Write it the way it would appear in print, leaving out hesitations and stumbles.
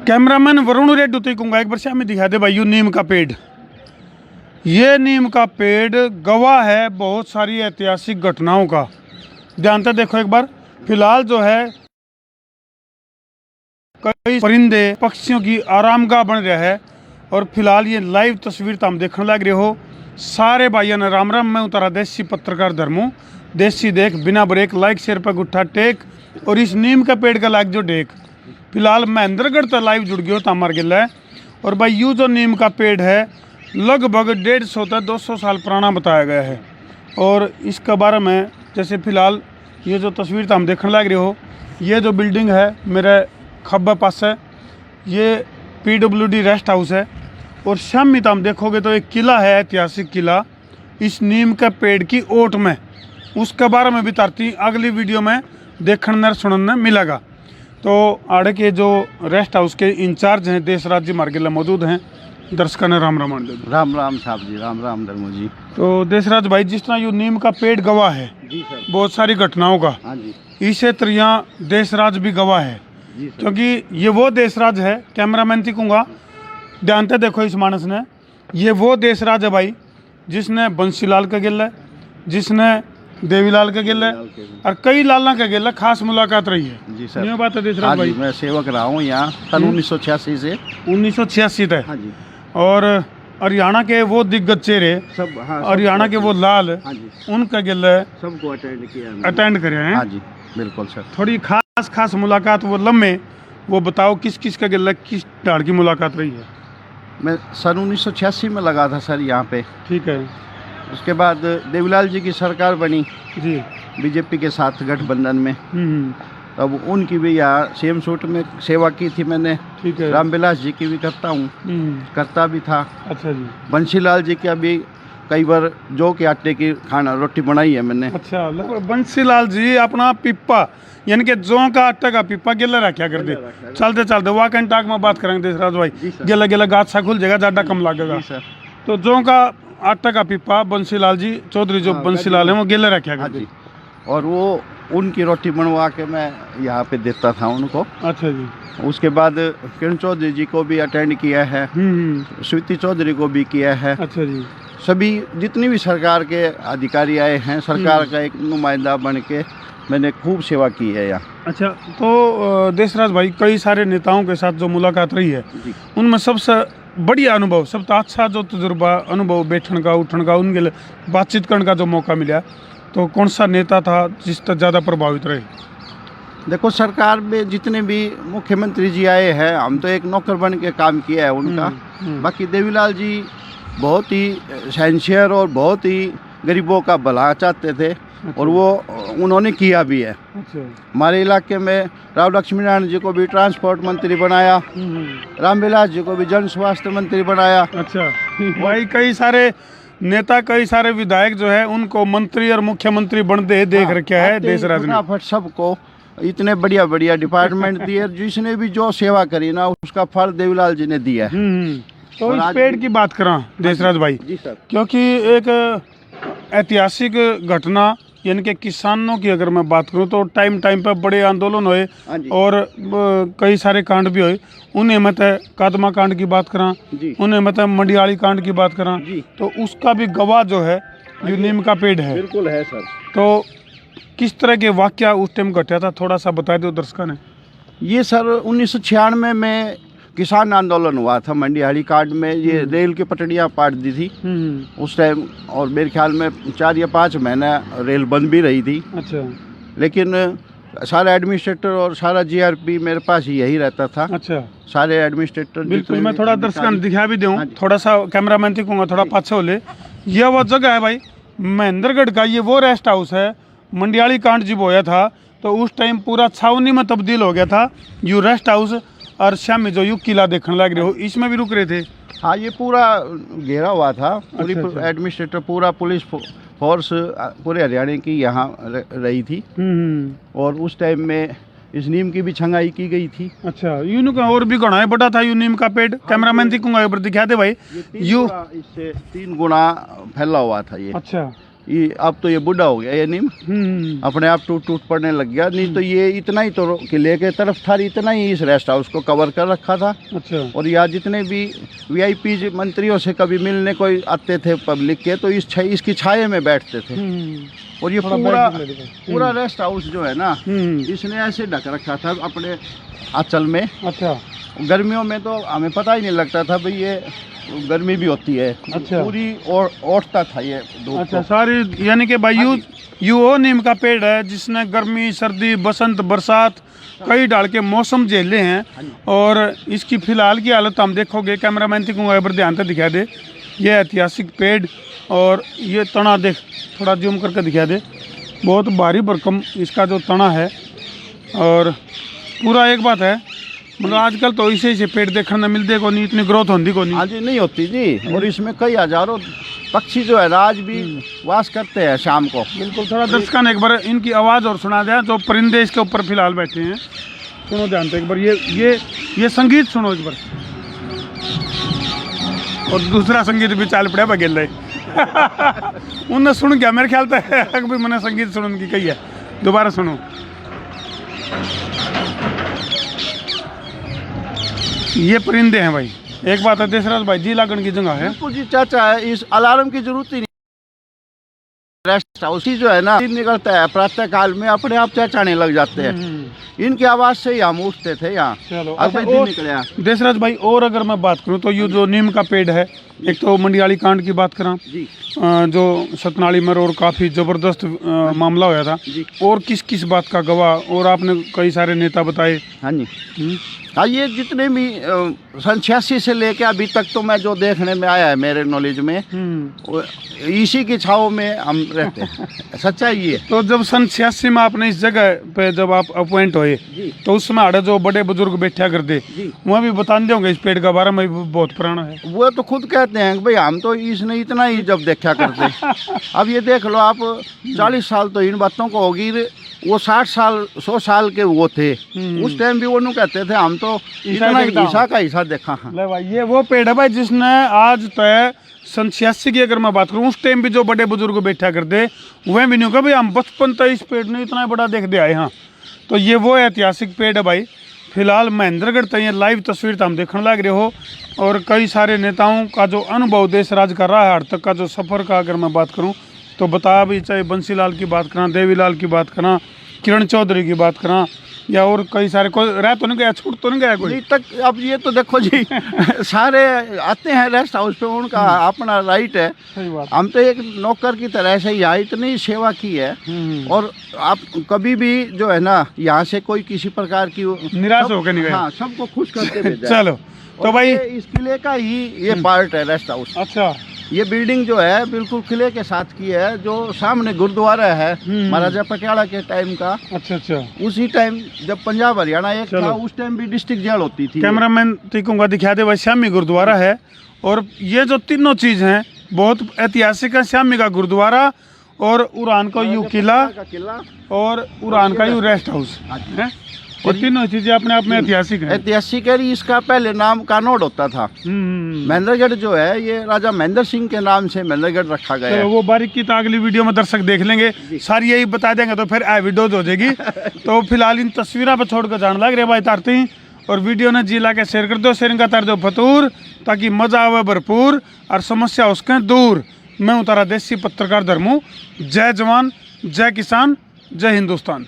Cameraman Varun Reddy तो कहूँगा एक बार से हमें दिखा दे भाई, यू नीम का पेड़। ये नीम का पेड़ गवाह है बहुत सारी ऐतिहासिक घटनाओं का। जानते देखो एक बार, फिलहाल जो है कई परिंदे पक्षियों की आरामगाह बन रहा है। और फिलहाल ये लाइव तस्वीर तो हम देखने लग रहे हो। सारे भाइयों ने राम राम, मैं उतारा देसी पत्रकार धर्मू, देसी देख बिना ब्रेक, लाइक शेयर पर गुट्ठा टेक और इस नीम का पेड़ का लाइक जो डेक। फिलहाल महेंद्रगढ़ तो लाइव जुड़ गया हमारे गिला है। और भाई यू जो नीम का पेड़ है लगभग 150 से 200 साल पुराना बताया गया है। और इसके बारे में जैसे फिलहाल ये जो तस्वीर तो हम देखने लग रहे हो, ये जो बिल्डिंग है मेरे खब्बे पास है, ये PWD रेस्ट हाउस है। और शामी तो हम देखोगे तो एक किला है, ऐतिहासिक किला इस नीम के पेड़ की ओट में। उसके बारे में भी तरती अगली वीडियो में देखने सुनने मिलेगा। तो आड़े के जो रेस्ट हाउस के इंचार्ज हैं देशराज जी मार्गिला मौजूद हैं। दर्शकों ने राम राम राम राम साहब जी, राम राम धर्मू जी। तो देशराज भाई, जिस तरह यू नीम का पेड़ गवाह है जी सर, बहुत सारी घटनाओं का, हाँ जी, इसे तरह देशराज भी गवाह है। क्योंकि ये वो देशराज है, कैमरामैन थी कहूँगा ध्यान से देखो इस मानस ने, ये वो देशराज है भाई जिसने बंसीलाल का गिल है, जिसने देवीलाल का गिल है और कई लाला का गिल है। खास मुलाकात रही है जी सर। ये बात है देशराज हाँ भाई। जी, मैं सेवक रहा हूँ यहाँ सन 1986 से। 1986 तक। हाँ जी। और हरियाणा के वो दिग्गज चेहरे, सब, हाँ, हरियाणा के वो लाल, हाँ जी, उनका गिल है, सबको अटेंड किया है, अटेंड करे हैं। हाँ जी, बिल्कुल सर। थोड़ी खास मुलाकात वो लम्हे, वो बताओ किस किस का गिल है, किस ढाड़ की मुलाकात रही है। मैं सन 1986 में लगा था सर यहाँ पे। ठीक है। उसके बाद देवीलाल जी की सरकार बनी जी, बीजेपी के साथ गठबंधन में। तब उनकी भी यहाँ सेम सूट में सेवा की थी मैंने। ठीक है। रामविलास जी की भी करता हूँ, करता भी था। अच्छा जी। बंसीलाल जी की अभी कई बार जौ के आटे की खाना रोटी बनाई है मैंने। अच्छा, बंसीलाल जी अपना पिप्पा यानी कि जौ का आटा का पिप्पा गिला रखा कर दे। चलते चलते वाक एंड टाक में बात करेंगे देशराज भाई, गिला गिला गाछ सा खुल जाएगा, ज़्यादा कम लगेगा। तो जौ का आटा का पिप्पा बंसीलाल जी चौधरी जो बंसीलाल है वो गिला रखा कर दे। और वो उनकी रोटी बनवा के मैं यहाँ पे देता था उनको। अच्छा जी। उसके बाद किरण चौधरी जी को भी अटेंड किया है, स्वीति चौधरी को भी किया है। अच्छा जी। सभी जितनी भी सरकार के अधिकारी आए हैं, सरकार का एक नुमाइंदा बन के मैंने खूब सेवा की है यहाँ। अच्छा, तो देशराज भाई कई सारे नेताओं के साथ जो मुलाकात रही है उनमें सबसे बढ़िया अनुभव, सबसे अच्छा जो तजुर्बा अनुभव बैठने का उठने का, उनके लिए बातचीत करने का जो मौका मिला, तो कौन सा नेता था जिस तक ज़्यादा प्रभावित रहे? देखो, सरकार में जितने भी मुख्यमंत्री जी आए हैं, हम तो एक नौकर बन के काम किया है उनका। बाकी देवीलाल जी बहुत ही सैंसियर और बहुत ही गरीबों का भला चाहते थे। अच्छा। और वो उन्होंने किया भी है। अच्छा। हमारे इलाके में राव लक्ष्मी नारायण जी को भी ट्रांसपोर्ट मंत्री बनाया, रामविलास जी को भी जन स्वास्थ्य मंत्री बनाया। अच्छा भाई, कई सारे नेता, कई सारे विधायक जो है उनको मंत्री और मुख्यमंत्री बनते देख रखा है देशराज ने। फटाफट सबको इतने बढ़िया बढ़िया डिपार्टमेंट दिए, जिसने भी जो सेवा करी ना उसका फल देवीलाल जी ने दिया है। तो इस पेड़ की बात करा देशराज भाई जी सर, क्योंकि एक ऐतिहासिक घटना यानी कि किसानों की अगर मैं बात करूं तो टाइम पर बड़े आंदोलन हुए और कई सारे कांड भी हुए। उन्हें मत कादमा कांड की बात करा, उन्हें मत मंडियाली कांड की बात करा, तो उसका भी गवाह जो है ये नीम का पेड़ है। बिल्कुल है सर। तो किस तरह के वाकया उस टाइम घटा था, थोड़ा सा बता दो दर्शकों ने। ये सर 1996 में किसान आंदोलन हुआ था मंडियाली कांड में। ये रेल की पटड़ियाँ पाट दी थी उस टाइम, और मेरे ख्याल में 4 या 5 महीना रेल बंद भी रही थी। अच्छा। लेकिन सारा एडमिनिस्ट्रेटर और सारा GRP मेरे पास ही यही रहता था। अच्छा। सारे एडमिनिस्ट्रेटर। बिल्कुल, मैं थोड़ा दर्शकों दिखा भी दूँ, थोड़ा सा कैमरामैन थी कहूँगा थोड़ा पाछे हो ले। यह वो जगह है भाई महेंद्रगढ़ का, ये वो रेस्ट हाउस है। मंडियाली कांड जब होया था तो उस टाइम पूरा छावनी में तब्दील हो गया था यू रेस्ट हाउस। और शाम में जो यू किला देखने लग रहे हो, इसमें भी रुक रहे थे। हाँ, ये पूरा घेरा हुआ था। पूरी एडमिनिस्ट्रेटर, पूरा पुलिस फोर्स पूरे हरियाणा की यहाँ रही थी। और उस टाइम में इस नीम की भी छंगाई की गई थी। अच्छा, यूं का और भी गुना है बड़ा था यू नीम का पेड़। कैमरामैन दिखूंगा एक बार दिखा दे भाई। यू इससे 3 गुना फैला हुआ था ये। अच्छा। ये अब तो ये बूढ़ा हो गया ये नीम, अपने आप टूट टूट पड़ने लग गया। नहीं तो ये इतना ही तो किले के तरफ था, इतना ही इस रेस्ट हाउस को कवर कर रखा था। अच्छा। और यहाँ जितने भी वीआईपी मंत्रियों से कभी मिलने कोई आते थे पब्लिक के, तो इसकी छाये में बैठते थे। और ये पूरा रेस्ट हाउस जो है ना, इसने ऐसे ढक रखा था अपने आंचल में। अच्छा। गर्मियों में तो हमें पता ही नहीं लगता था भाई ये गर्मी भी होती है। अच्छा। पूरी ओढ़ता था ये धूप। अच्छा, सारी यानी कि भाई यू वो नीम का पेड़ है जिसने गर्मी, सर्दी, बसंत, बरसात कई डाल के मौसम झेले हैं। और इसकी फिलहाल की हालत हम देखोगे, कैमरामैन थी को एक बार ध्यान से दिखा दे, ये ऐतिहासिक पेड़। और ये तना देख, थोड़ा जूम करके दिखा दे, बहुत भारी भरकम इसका जो तना है। और पूरा एक बात है, मतलब आजकल तो ऐसे पेड़ देखने में मिलते को नहीं, इतनी ग्रोथ होती को नहीं। हाँ जी, नहीं होती जी। और इसमें कई हजारों पक्षी जो है आज भी वास करते हैं शाम को। बिल्कुल। थोड़ा दर्शकों ने एक बार इनकी आवाज़ और सुना दिया, जो परिंदे इसके ऊपर फिलहाल बैठे हैं। सुनो ध्यान से एक बार, ये संगीत सुनो एक बार। और दूसरा संगीत भी चाल पड़ा बगेल रहे उनने सुन गया मेरे ख्याल तक भी मैंने संगीत सुन की कही है। दोबारा सुनो। ये परिंदे हैं भाई। एक बात है देशराज भाई, जी लागण की जगह है। बिल्कुल जी चाचा है, इस अलार्म की जरूरत ही नहीं। रेस्ट हाउस ही जो है ना, निकलता है प्रातः काल में, अपने आप चहचहाने लग जाते हैं। इनकी आवाज से ही हम उठते थे यहाँ। चलो। अब अच्छा, निकले देशराज भाई, और अगर मैं बात करूँ तो ये जो नीम का पेड़ है, एक तो मंडियाली कांड की बात करा जी, जो सतनाली में और काफ़ी ज़बरदस्त मामला होया था, और किस किस बात का गवाह, और आपने कई सारे नेता बताए। हाँ जी। हाँ, ये जितने भी सन 86 से लेके अभी तक तो मैं जो देखने में आया है मेरे नॉलेज में, इसी की छाव में हम रहते हैं। सच्चाई ये। तो जब सन 86 में आपने इस जगह पे जब आप अपॉइंट हुए, तो उस समय आड़े जो बड़े बुजुर्ग बैठा करते, वह भी बता देंगे इस पेड़ का बारे में, बहुत पुराना है। वो तो खुद कहते हैं कि भाई हम तो इसने इतना ही जब देखा करते। अब ये देख लो आप, 40 साल तो इन बातों को होगी, वो 60 साल 100 साल के वो थे। उस टाइम भी वो नु कहते थे हम तो इतना ईसा का ईसा देखा। ले भाई, ये वो पेड़ है भाई जिसने आज तय सन 86 की अगर मैं बात करूँ, उस टाइम भी जो बड़े बुजुर्ग बैठा करते, वह भी नहीं होगा भाई हम बचपन तक इस पेड़ ने इतना बड़ा देख दे आए। हाँ, तो ये वो ऐतिहासिक पेड़ है भाई। फिलहाल महेंद्रगढ़ तक ये लाइव तस्वीर तो हम देखने लग रहे हो। और कई सारे नेताओं का जो अनुभव देश राज कर रहा है, आज तक का जो सफ़र का अगर मैं बात करूँ तो बता भी, चाहे बंसीलाल की बात करा, देवीलाल की बात करा, किरण चौधरी की बात करा, या और कई सारे, कोई रह तो नहीं गया, छूट तो नहीं गया कोई तक। अब ये तो देखो जी सारे आते हैं रेस्ट हाउस पे, उनका अपना राइट है। सही बात। हम तो एक नौकर की तरह से यहाँ इतनी सेवा की है। और आप कभी भी जो है ना, यहाँ से कोई किसी प्रकार की निराश होकर नहीं गया। हाँ, सबको खुश करके भेजा। चलो तो भाई, इस किले का ही ये पार्ट है रेस्ट हाउस। अच्छा। ये बिल्डिंग जो है बिल्कुल किले के साथ की है। जो सामने गुरुद्वारा है महाराजा पटियाला के टाइम का। अच्छा अच्छा। उसी टाइम जब पंजाब हरियाणा एक था, उस टाइम भी डिस्ट्रिक्ट जेल होती थी। कैमरामैन तीकूंगा दिखा दे भाई, श्यामी गुरुद्वारा है। और ये जो तीनों चीज हैं बहुत ऐतिहासिक है। श्यामी का गुरुद्वारा, और उड़ान का यू किला, और उड़ान का यू रेस्ट हाउस है। और तीनों चीजें अपने आप में ऐतिहासिक है। ऐतिहासिक है। इसका पहले नाम कानोड होता था। महेंद्रगढ़ जो है ये राजा महेंद्र सिंह के नाम से महेंद्रगढ़ रखा गया है। वो बारीकी तो अगली वीडियो में दर्शक देख लेंगे, सारी यही बता देंगे तो फिर वीडियोज हो जाएगी। तो फिलहाल इन तस्वीरों पर छोड़कर जान लग रहे भाई तारते ही। और वीडियो ने जी ला के शेयर कर दो, शेयरिंग का तार दो फतूर, ताकि मजा आवे भरपूर और समस्या उसके दूर। मैं हूँ तारा देसी पत्रकार धर्मू। जय जवान, जय किसान, जय हिंदुस्तान।